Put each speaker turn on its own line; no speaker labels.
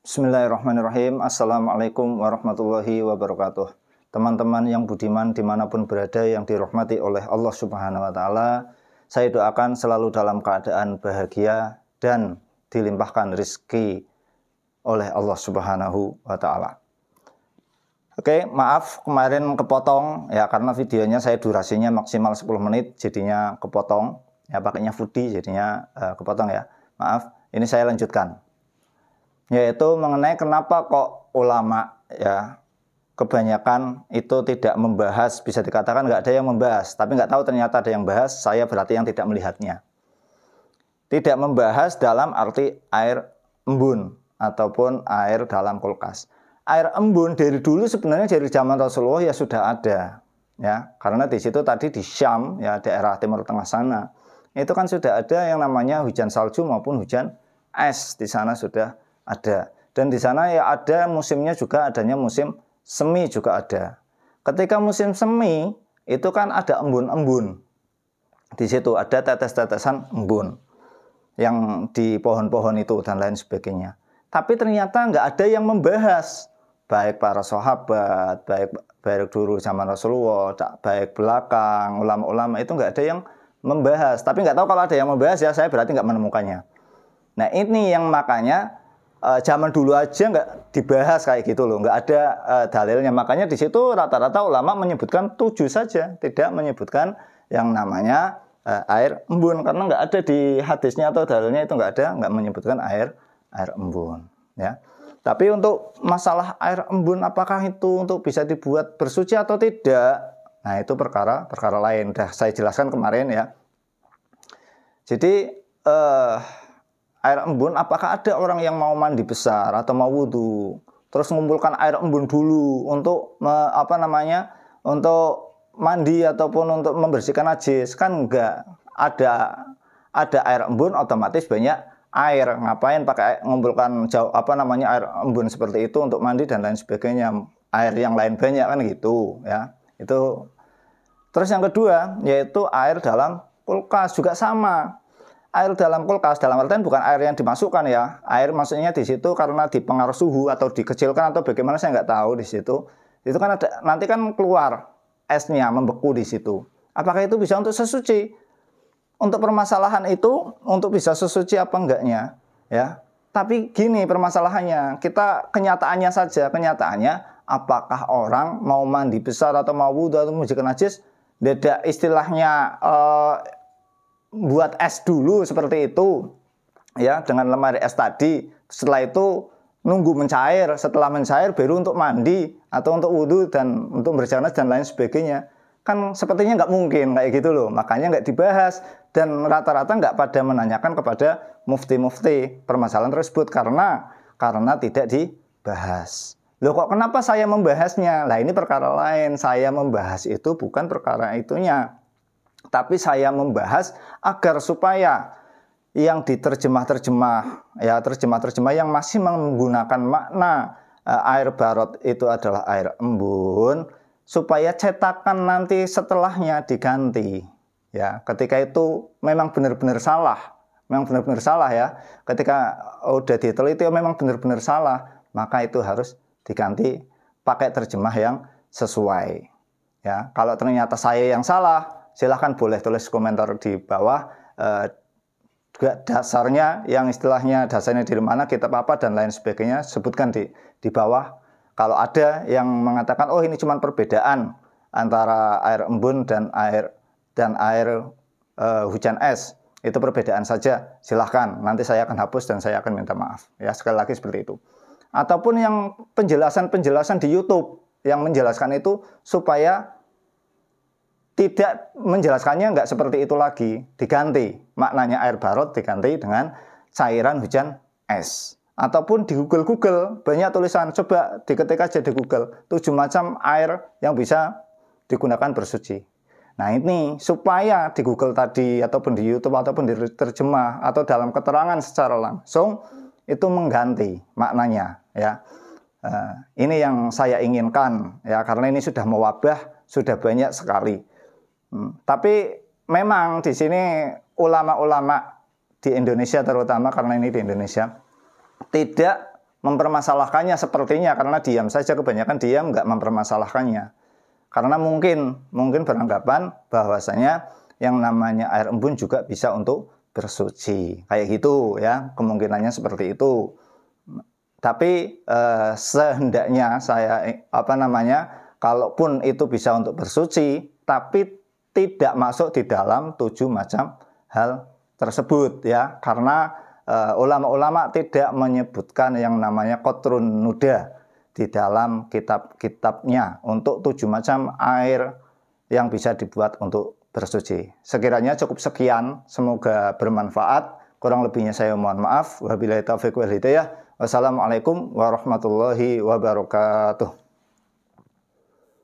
Bismillahirrahmanirrahim. Assalamualaikum warahmatullahi wabarakatuh. Teman-teman yang budiman dimanapun berada yang dirahmati oleh Allah Subhanahu wa Ta'ala, saya doakan selalu dalam keadaan bahagia dan dilimpahkan rezeki oleh Allah Subhanahu wa Ta'ala. Oke, maaf kemarin kepotong ya, karena videonya saya durasinya maksimal 10 menit jadinya kepotong ya, pakainya foodie jadinya kepotong ya. Maaf, ini saya lanjutkan, yaitu mengenai kenapa kok ulama ya kebanyakan itu tidak membahas, bisa dikatakan nggak ada yang membahas, tapi nggak tahu ternyata ada yang bahas, saya berarti yang tidak melihatnya. Tidak membahas dalam arti air embun ataupun air dalam kulkas. Air embun dari dulu sebenarnya dari zaman Rasulullah ya sudah ada ya, karena di situ tadi di Syam ya, daerah Timur Tengah sana itu kan sudah ada yang namanya hujan salju maupun hujan es, di sana sudah ada. Dan di sana ya ada musimnya juga, adanya musim semi juga ada. Ketika musim semi itu kan ada embun-embun. Di situ ada tetes-tetesan embun yang di pohon-pohon itu dan lain sebagainya. Tapi ternyata nggak ada yang membahas, baik para sahabat, baik dulu zaman Rasulullah, baik belakang ulama-ulama itu nggak ada yang membahas. Tapi nggak tahu kalau ada yang membahas ya, saya berarti nggak menemukannya. Nah ini yang makanya zaman dulu aja nggak dibahas kayak gitu loh, nggak ada dalilnya. Makanya di situ rata-rata ulama menyebutkan 7 saja, tidak menyebutkan yang namanya air embun, karena nggak ada di hadisnya atau dalilnya, itu nggak ada, nggak menyebutkan air embun ya. Tapi untuk masalah air embun apakah itu untuk bisa dibuat bersuci atau tidak, nah itu perkara lain, udah saya jelaskan kemarin ya. Jadi air embun, apakah ada orang yang mau mandi besar atau mau wudhu terus mengumpulkan air embun dulu untuk untuk mandi ataupun untuk membersihkan najis? Kan enggak. Ada air embun otomatis banyak air, ngapain pakai mengumpulkan air embun seperti itu untuk mandi dan lain sebagainya, air yang lain banyak kan gitu ya. Itu terus yang kedua yaitu air dalam kulkas juga sama. Air dalam kulkas dalam artian bukan air yang dimasukkan ya, air maksudnya di situ karena dipengaruhi suhu atau dikecilkan atau bagaimana saya nggak tahu. Di situ itu kan ada, nanti kan keluar esnya membeku di situ. Apakah itu bisa untuk sesuci? Untuk permasalahan itu untuk bisa sesuci apa enggaknya ya. Tapi gini permasalahannya, kita kenyataannya saja, apakah orang mau mandi besar atau mau wudhu atau membersihkan najis, beda istilahnya buat es dulu seperti itu ya, dengan lemari es tadi, setelah itu nunggu mencair, setelah mencair baru untuk mandi atau untuk wudhu dan untuk berjalan dan lain sebagainya. Kan sepertinya nggak mungkin kayak gitu loh, makanya nggak dibahas. Dan rata-rata nggak pada menanyakan kepada mufti-mufti permasalahan tersebut karena tidak dibahas. Loh kok kenapa saya membahasnya? Lah ini perkara lain, saya membahas itu bukan perkara itunya, tapi saya membahas agar supaya yang diterjemah yang masih menggunakan makna air barot itu adalah air embun, supaya cetakan nanti setelahnya diganti ya. Ketika itu memang benar-benar salah ya, ketika udah diteliti memang benar-benar salah, maka itu harus diganti pakai terjemah yang sesuai ya. Kalau ternyata saya yang salah, silahkan boleh tulis komentar di bawah dasarnya, yang istilahnya dasarnya dari mana, kitab apa dan lain sebagainya, sebutkan di bawah. Kalau ada yang mengatakan oh ini cuma perbedaan antara air embun dan air hujan es, itu perbedaan saja, silahkan, nanti saya akan hapus dan saya akan minta maaf ya, sekali lagi seperti itu. Ataupun yang penjelasan di YouTube yang menjelaskan itu supaya tidak menjelaskannya nggak seperti itu lagi, diganti maknanya air barot diganti dengan cairan hujan es. Ataupun di Google banyak tulisan, coba diketik aja di Google 7 macam air yang bisa digunakan bersuci. Nah ini supaya di Google tadi ataupun di YouTube ataupun di terjemah atau dalam keterangan secara langsung itu mengganti maknanya ya. Ini yang saya inginkan ya, karena ini sudah mewabah, sudah banyak sekali. Tapi memang di sini ulama-ulama di Indonesia terutama, karena ini di Indonesia, tidak mempermasalahkannya sepertinya, karena diam saja, kebanyakan diam nggak mempermasalahkannya. Karena mungkin beranggapan bahwasanya yang namanya air embun juga bisa untuk bersuci. Kayak gitu ya, kemungkinannya seperti itu. Tapi sehendaknya saya kalaupun itu bisa untuk bersuci, tapi tidak masuk di dalam 7 macam hal tersebut ya, karena ulama-ulama tidak menyebutkan yang namanya qatrun nuda di dalam kitab-kitabnya untuk 7 macam air yang bisa dibuat untuk bersuci. Sekiranya cukup sekian, semoga bermanfaat. Kurang lebihnya saya mohon maaf. Wabillahi taufiq wal hidayah. Wassalamualaikum warahmatullahi wabarakatuh.